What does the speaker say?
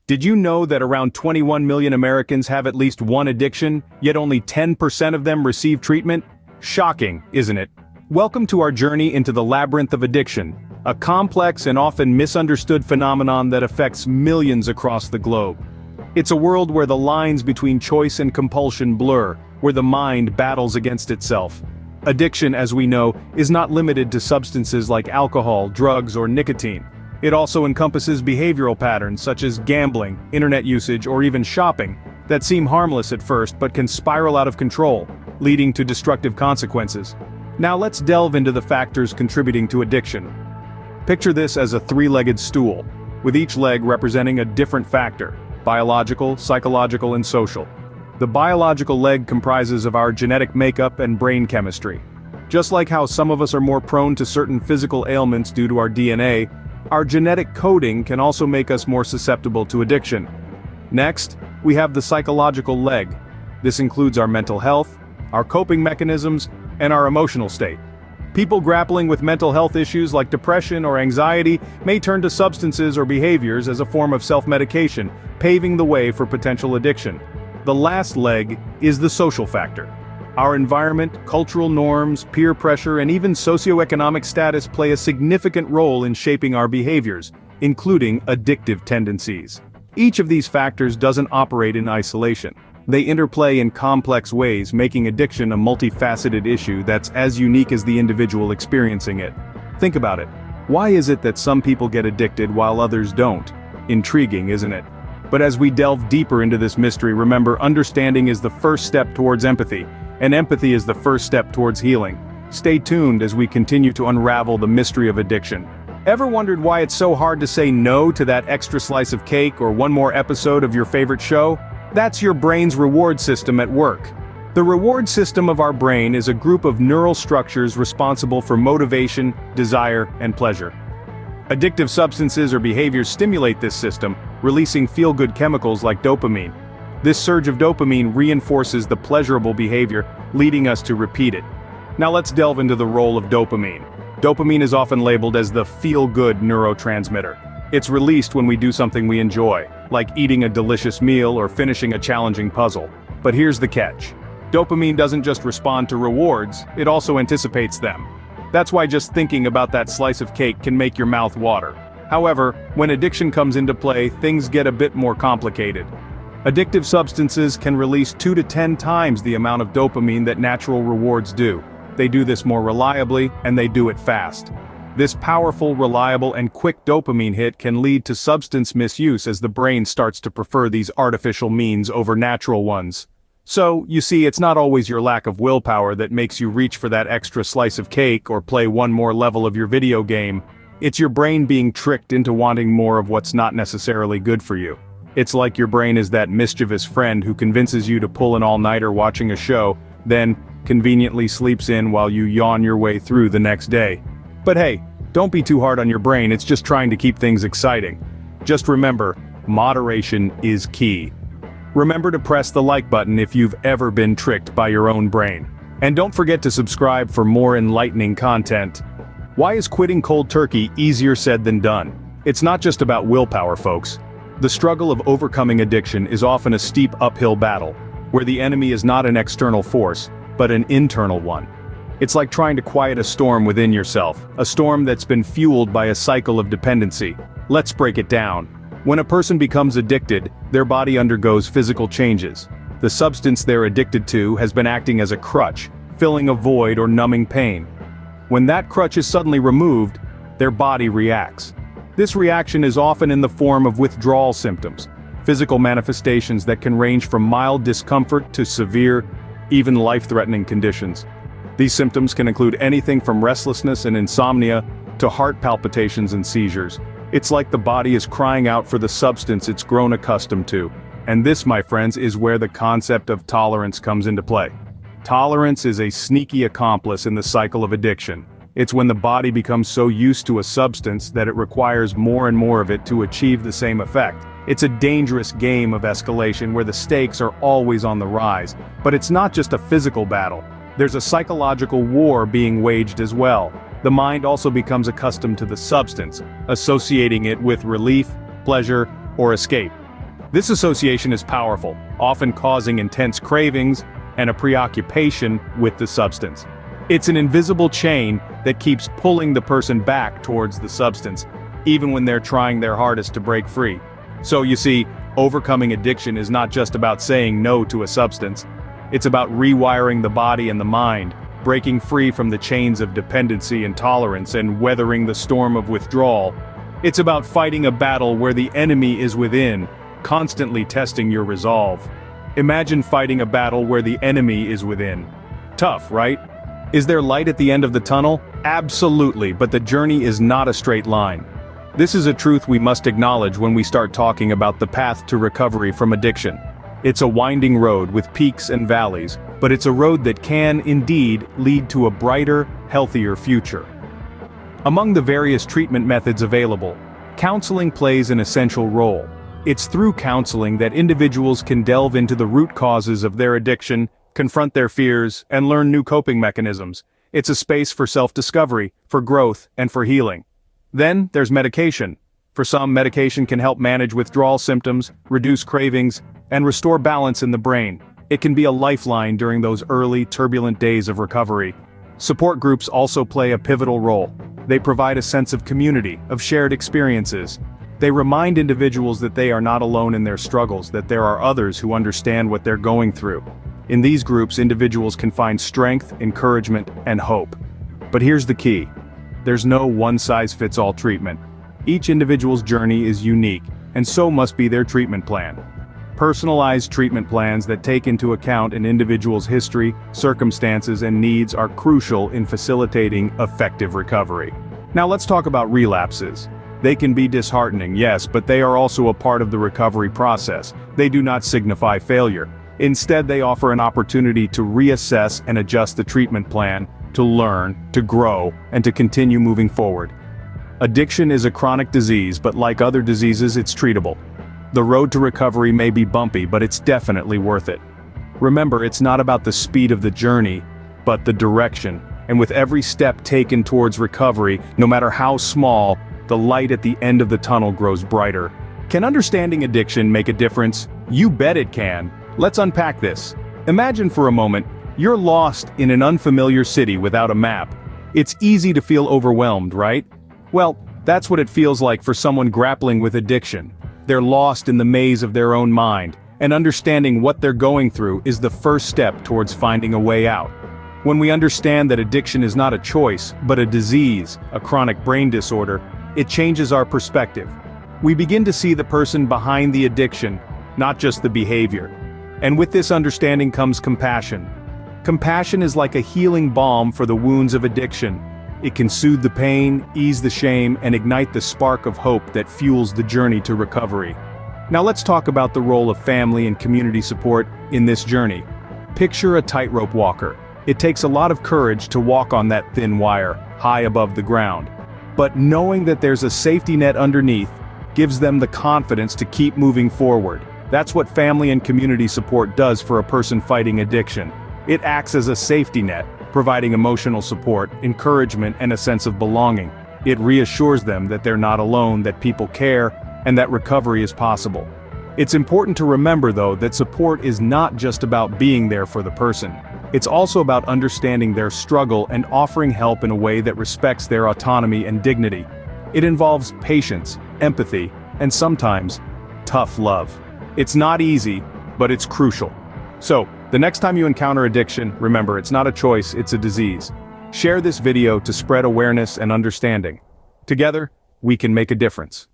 Did you know that around 21 million Americans have at least one addiction, yet only 10% of them receive treatment? Shocking, isn't it? Welcome to our journey into the labyrinth of addiction, a complex and often misunderstood phenomenon that affects millions across the globe. It's a world where the lines between choice and compulsion blur, where the mind battles against itself. Addiction, as we know, is not limited to substances like alcohol, drugs, or nicotine. It also encompasses behavioral patterns such as gambling, internet usage, or even shopping, that seem harmless at first but can spiral out of control, leading to destructive consequences. Now let's delve into the factors contributing to addiction. Picture this as a three-legged stool, with each leg representing a different factor: biological, psychological, and social. The biological leg comprises of our genetic makeup and brain chemistry. Just like how some of us are more prone to certain physical ailments due to our DNA, our genetic coding can also make us more susceptible to addiction. Next, we have the psychological leg. This includes our mental health, our coping mechanisms, and our emotional state. People grappling with mental health issues like depression or anxiety may turn to substances or behaviors as a form of self-medication, paving the way for potential addiction. The last leg is the social factor. Our environment, cultural norms, peer pressure, and even socioeconomic status play a significant role in shaping our behaviors, including addictive tendencies. Each of these factors doesn't operate in isolation. They interplay in complex ways, making addiction a multifaceted issue that's as unique as the individual experiencing it. Think about it. Why is it that some people get addicted while others don't? Intriguing, isn't it? But as we delve deeper into this mystery, remember, understanding is the first step towards empathy. And empathy is the first step towards healing. Stay tuned as we continue to unravel the mystery of addiction. Ever wondered why it's so hard to say no to that extra slice of cake or one more episode of your favorite show? That's your brain's reward system at work. The reward system of our brain is a group of neural structures responsible for motivation, desire, and pleasure. Addictive substances or behaviors stimulate this system, releasing feel-good chemicals like dopamine. This surge of dopamine reinforces the pleasurable behavior, leading us to repeat it. Now let's delve into the role of dopamine. Dopamine is often labeled as the feel-good neurotransmitter. It's released when we do something we enjoy, like eating a delicious meal or finishing a challenging puzzle. But here's the catch. Dopamine doesn't just respond to rewards, it also anticipates them. That's why just thinking about that slice of cake can make your mouth water. However, when addiction comes into play, things get a bit more complicated. Addictive substances can release 2 to 10 times the amount of dopamine that natural rewards do. They do this more reliably, and they do it fast. This powerful, reliable, and quick dopamine hit can lead to substance misuse as the brain starts to prefer these artificial means over natural ones. So, you see, it's not always your lack of willpower that makes you reach for that extra slice of cake or play one more level of your video game. It's your brain being tricked into wanting more of what's not necessarily good for you. It's like your brain is that mischievous friend who convinces you to pull an all-nighter watching a show, then conveniently sleeps in while you yawn your way through the next day. But hey, don't be too hard on your brain, it's just trying to keep things exciting. Just remember, moderation is key. Remember to press the like button if you've ever been tricked by your own brain. And don't forget to subscribe for more enlightening content. Why is quitting cold turkey easier said than done? It's not just about willpower, folks. The struggle of overcoming addiction is often a steep uphill battle, where the enemy is not an external force, but an internal one. It's like trying to quiet a storm within yourself, a storm that's been fueled by a cycle of dependency. Let's break it down. When a person becomes addicted, their body undergoes physical changes. The substance they're addicted to has been acting as a crutch, filling a void or numbing pain. When that crutch is suddenly removed, their body reacts. This reaction is often in the form of withdrawal symptoms, physical manifestations that can range from mild discomfort to severe, even life-threatening conditions. These symptoms can include anything from restlessness and insomnia to heart palpitations and seizures. It's like the body is crying out for the substance it's grown accustomed to. And this, my friends, is where the concept of tolerance comes into play. Tolerance is a sneaky accomplice in the cycle of addiction. It's when the body becomes so used to a substance that it requires more and more of it to achieve the same effect. It's a dangerous game of escalation where the stakes are always on the rise. But it's not just a physical battle. There's a psychological war being waged as well. The mind also becomes accustomed to the substance, associating it with relief, pleasure, or escape. This association is powerful, often causing intense cravings and a preoccupation with the substance. It's an invisible chain that keeps pulling the person back towards the substance, even when they're trying their hardest to break free. So you see, overcoming addiction is not just about saying no to a substance. It's about rewiring the body and the mind, breaking free from the chains of dependency and tolerance, and weathering the storm of withdrawal. It's about fighting a battle where the enemy is within, constantly testing your resolve. Imagine fighting a battle where the enemy is within. Tough, right? Is there light at the end of the tunnel? Absolutely, but the journey is not a straight line. This is a truth we must acknowledge when we start talking about the path to recovery from addiction. It's a winding road with peaks and valleys, but it's a road that can, indeed, lead to a brighter, healthier future. Among the various treatment methods available, counseling plays an essential role. It's through counseling that individuals can delve into the root causes of their addiction, confront their fears, and learn new coping mechanisms. It's a space for self-discovery, for growth, and for healing. Then, there's medication. For some, medication can help manage withdrawal symptoms, reduce cravings, and restore balance in the brain. It can be a lifeline during those early, turbulent days of recovery. Support groups also play a pivotal role. They provide a sense of community, of shared experiences. They remind individuals that they are not alone in their struggles, that there are others who understand what they're going through. In these groups, individuals can find strength, encouragement, and hope. But here's the key. There's no one-size-fits-all treatment. Each individual's journey is unique, and so must be their treatment plan. Personalized treatment plans that take into account an individual's history, circumstances, and needs are crucial in facilitating effective recovery. Now let's talk about relapses. They can be disheartening, yes, but they are also a part of the recovery process. They do not signify failure. Instead, they offer an opportunity to reassess and adjust the treatment plan, to learn, to grow, and to continue moving forward. Addiction is a chronic disease, but like other diseases, it's treatable. The road to recovery may be bumpy, but it's definitely worth it. Remember, it's not about the speed of the journey, but the direction. And with every step taken towards recovery, no matter how small, the light at the end of the tunnel grows brighter. Can understanding addiction make a difference? You bet it can. Let's unpack this. Imagine for a moment, you're lost in an unfamiliar city without a map. It's easy to feel overwhelmed, right? Well, that's what it feels like for someone grappling with addiction. They're lost in the maze of their own mind, and understanding what they're going through is the first step towards finding a way out. When we understand that addiction is not a choice, but a disease, a chronic brain disorder, it changes our perspective. We begin to see the person behind the addiction, not just the behavior. And with this understanding comes compassion. Compassion is like a healing balm for the wounds of addiction. It can soothe the pain, ease the shame, and ignite the spark of hope that fuels the journey to recovery. Now let's talk about the role of family and community support in this journey. Picture a tightrope walker. It takes a lot of courage to walk on that thin wire, high above the ground. But knowing that there's a safety net underneath gives them the confidence to keep moving forward. That's what family and community support does for a person fighting addiction. It acts as a safety net, providing emotional support, encouragement, and a sense of belonging. It reassures them that they're not alone, that people care, and that recovery is possible. It's important to remember, though, that support is not just about being there for the person. It's also about understanding their struggle and offering help in a way that respects their autonomy and dignity. It involves patience, empathy, and sometimes, tough love. It's not easy, but it's crucial. So, the next time you encounter addiction, remember, it's not a choice, it's a disease. Share this video to spread awareness and understanding. Together, we can make a difference.